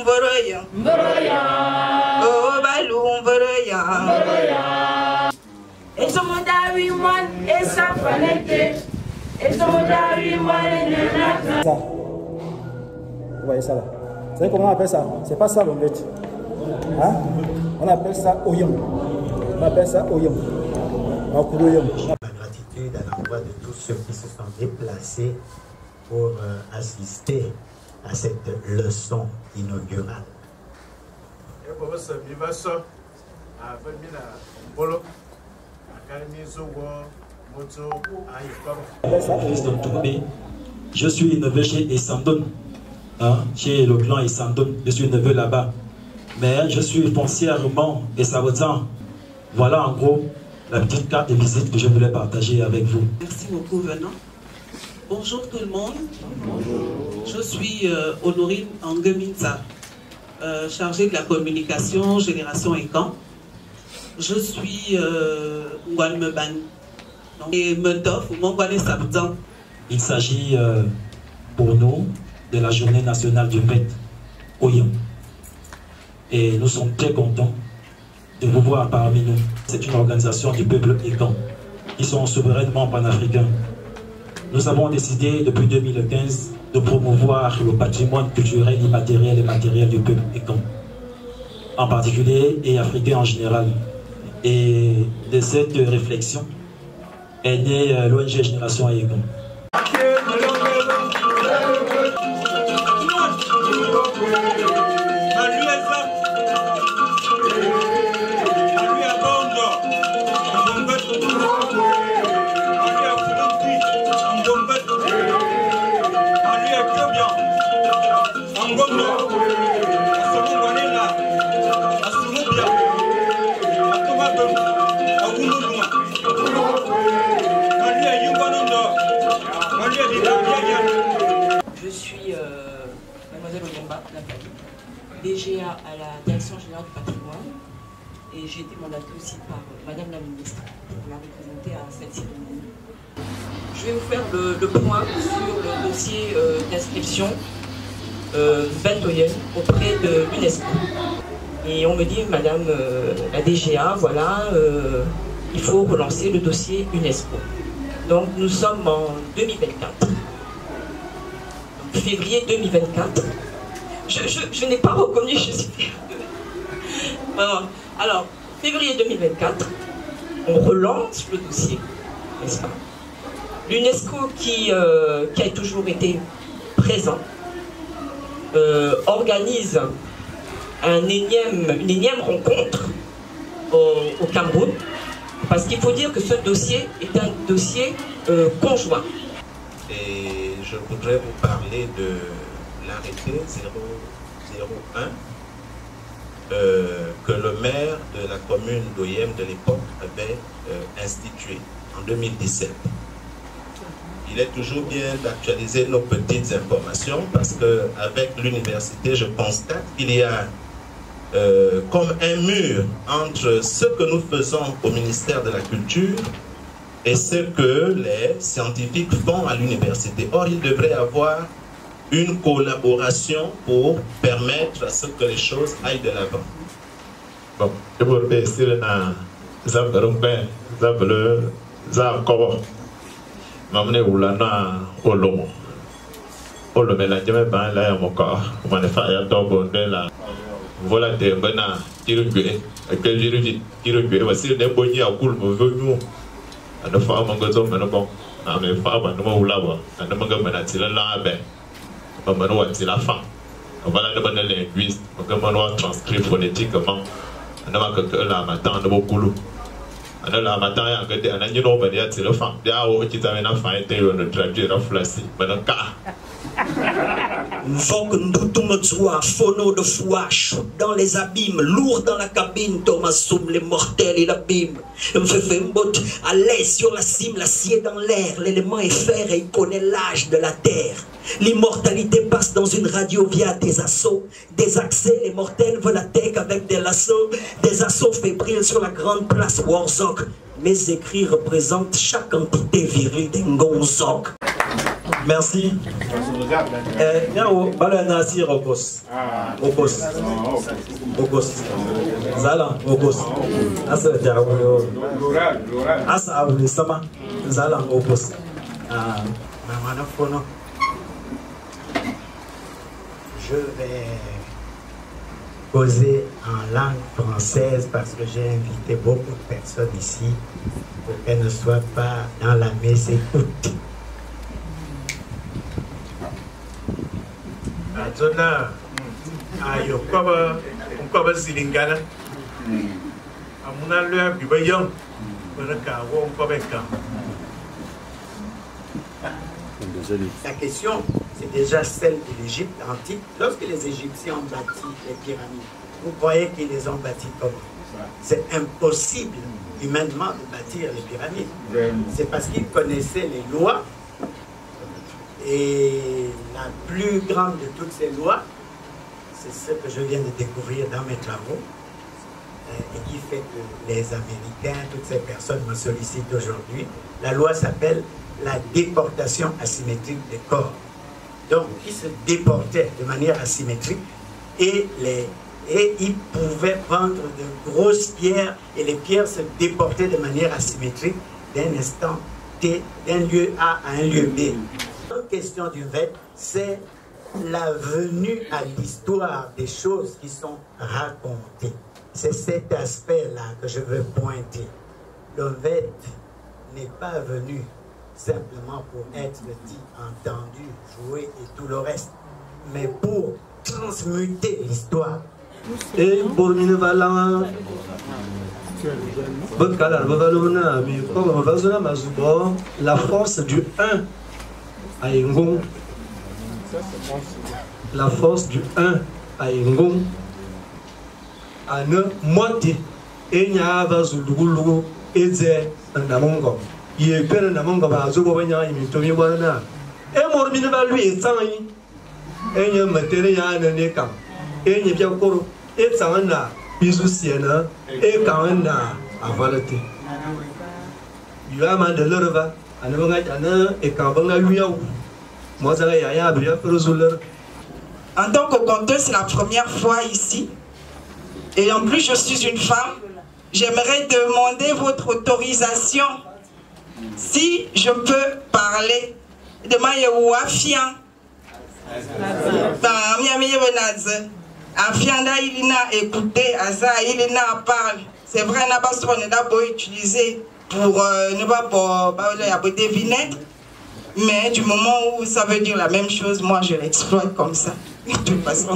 mboroya mboroya oh balum mboroya mboroya esomodawi man esa fanete esomodawi man nana ça vous voyez ça là, vous savez comment on appelle ça? C'est pas ça l'omelette, hein? On appelle ça oyam, on appelle ça oyam. Ma gratitude à l'endroit de tous ceux qui se sont déplacés pour assister à cette leçon inaugurale. Je suis neveu chez Essandon, hein, chez le clan Essandon, je suis neveu là-bas. Mais je suis foncièrement Essaoudzan. Voilà en gros la petite carte de visite que je voulais partager avec vous. Merci beaucoup venant. Bonjour tout le monde. Bonjour. Je suis Honorine Angeminza, chargée de la communication Génération Ekan. Je suis Ngwanmeban et Mentof ou Mongwane Saboudzan. Il s'agit pour nous de la journée nationale du PET, Oyam. Et nous sommes très contents de vous voir parmi nous. C'est une organisation du peuple Ekan qui sont souverainement panafricains. Nous avons décidé depuis 2015 de promouvoir le patrimoine culturel immatériel et matériel du peuple Ekan, en particulier et africain en général. Et de cette réflexion est née l'ONG Génération Ekan. Je suis Mademoiselle Oyamba Nathalie, DGA à la Direction Générale du Patrimoine, et j'ai été mandatée aussi par Madame la Ministre pour la représenter à cette cérémonie. Je vais vous faire le point sur le dossier d'inscription Bentoyen auprès de l'UNESCO. Et on me dit, Madame la DGA, voilà, il faut relancer le dossier UNESCO. Donc nous sommes en 2024. Février 2024. Je n'ai pas reconnu, je suis... Alors, février 2024, on relance le dossier, n'est-ce pas? L'UNESCO qui a toujours été présent organise une énième rencontre au Cameroun, parce qu'il faut dire que ce dossier est un dossier conjoint. Et je voudrais vous parler de l'arrêté 001 que le maire de la commune d'Oyem de l'époque avait institué en 2017. Il est toujours bien d'actualiser nos petites informations parce qu'avec l'université, je constate qu'il y a comme un mur entre ce que nous faisons au ministère de la Culture et ce que les scientifiques font à l'université. Or, il devrait y avoir une collaboration pour permettre à ce que les choses aillent de l'avant. Bon, je vous remercie de m'amener où là au long. Au long, la demain, ben là, mon corps, on va faire un tour de là. Voilà des bananes, tirugué, avec les tirugué, voici des bonnets à cool, vous venez. À la fois, mon gazon, mon bon, à mes femmes, à nos lava, à nos mangamanatis, la labe, à manoir, la femme. On va la demander linguiste, on va manoir transcrire phonétiquement. On va que la matin, de beaucoup. On la matin, on a un agneau, on va dire, c'est le femme. D'ailleurs, qui t'amène à faire un traduire à flasser, mais un cas. Vok Ndoutoumotsoua, phono de foi, shoot dans les abîmes, lourd dans la cabine, Thomas Soum, les mortels et l'abîme. Mfefembot, à l'aise sur la cime, l'acier dans l'air, l'élément est fer et il connaît l'âge de la terre. L'immortalité passe dans une radio via des assauts, des accès, les mortels veulent la tech avec des lassos, des assauts fébriles sur la grande place Warzok. Mes écrits représentent chaque entité virile d'Ngonzok. Merci. Bala Nasir Okos. Okos. Okos. Zalan Okos. Asa Jawo. Asa Abu Sama. Zalan Okos. Maman Fono. Je vais causer en langue française parce que j'ai invité beaucoup de personnes ici pour qu'elles ne soient pas dans la mésécoute. Azona ayo kwa zilingana amuna le bibayong baraka wo kwa beka. La question, c'est déjà celle de l'Égypte antique. Lorsque les Égyptiens ont bâti les pyramides, vous croyez qu'ils les ont bâties comment? C'est impossible humainement de bâtir les pyramides. C'est parce qu'ils connaissaient les lois. Et la plus grande de toutes ces lois, c'est ce que je viens de découvrir dans mes travaux et qui fait que les Américains, toutes ces personnes me sollicitent aujourd'hui. La loi s'appelle la déportation asymétrique des corps. Donc, ils se déportaient de manière asymétrique et ils pouvaient prendre de grosses pierres et les pierres se déportaient de manière asymétrique d'un instant T, d'un lieu A à un lieu B. La question du VET, c'est la venue à l'histoire des choses qui sont racontées. C'est cet aspect-là que je veux pointer. Le VET n'est pas venu simplement pour être dit, entendu, joué et tout le reste, mais pour transmuter l'histoire. Et pour la force du 1 à Ngong, la force du 1 à Ngong, à ne moitié, et n'y a pas de et un amongo. Il est peine d'amongo à Zobanya, il me tombé wana. Et mon minima lui est sans et y a matériel à Nekam, et n'y a bien encore, et Sangana, Bisousiana, et Kawana à Valete. Il a man de l'Orva, à Nevangana et Kambanga lui. Moi, en tant que conteuse, c'est la première fois ici. Et en plus, je suis une femme. J'aimerais demander votre autorisation si je peux parler de Maïouafian. Afianda Ilina écoutez, Aza Ilina parle. C'est vrai, on a d'abord utilisé pour ne pas deviner. Mais du moment où ça veut dire la même chose, moi je l'exploite comme ça. De toute façon.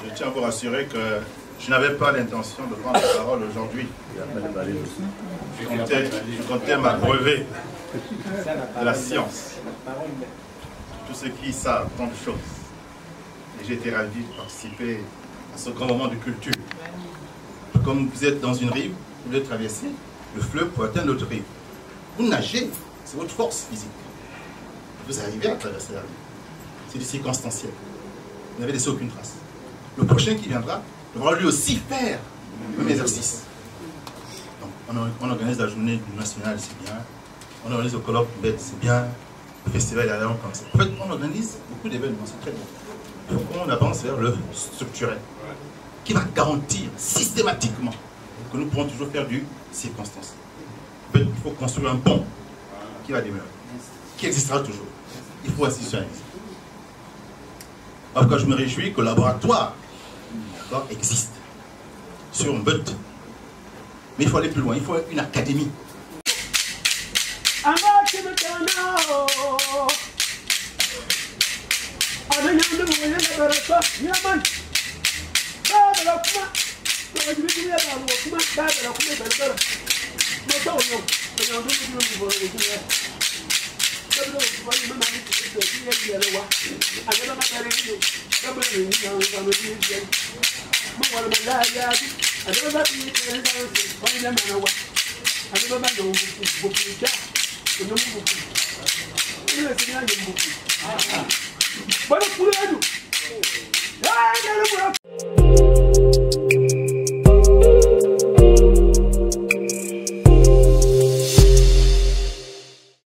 Je tiens à vous rassurer que je n'avais pas l'intention de prendre la parole aujourd'hui. Je comptais m'abreuver de la science. Tous ceux qui savent tant de choses. Et j'ai été ravi de participer à ce grand moment de culture. Comme vous êtes dans une rive, vous devez traverser le fleuve pour atteindre l'autre rive. Vous nagez, c'est votre force physique. Vous arrivez à traverser la rive. C'est du circonstanciel. Vous n'avez laissé aucune trace. Le prochain qui viendra devra lui aussi faire le même exercice. Donc, on organise la journée nationale, c'est bien. On organise le colloque, c'est bien. Le festival est comme ça. En fait, on organise beaucoup d'événements, c'est très bien. Donc, on avance vers le structurel, qui va garantir systématiquement que nous pourrons toujours faire du circonstance. En fait, il faut construire un pont qui va demeurer, qui existera toujours. Il faut institutionnaliser. En tout cas, je me réjouis que le laboratoire existe sur un but. Mais il faut aller plus loin, il faut une académie. Bwana kule yetu. Ya ndio bwana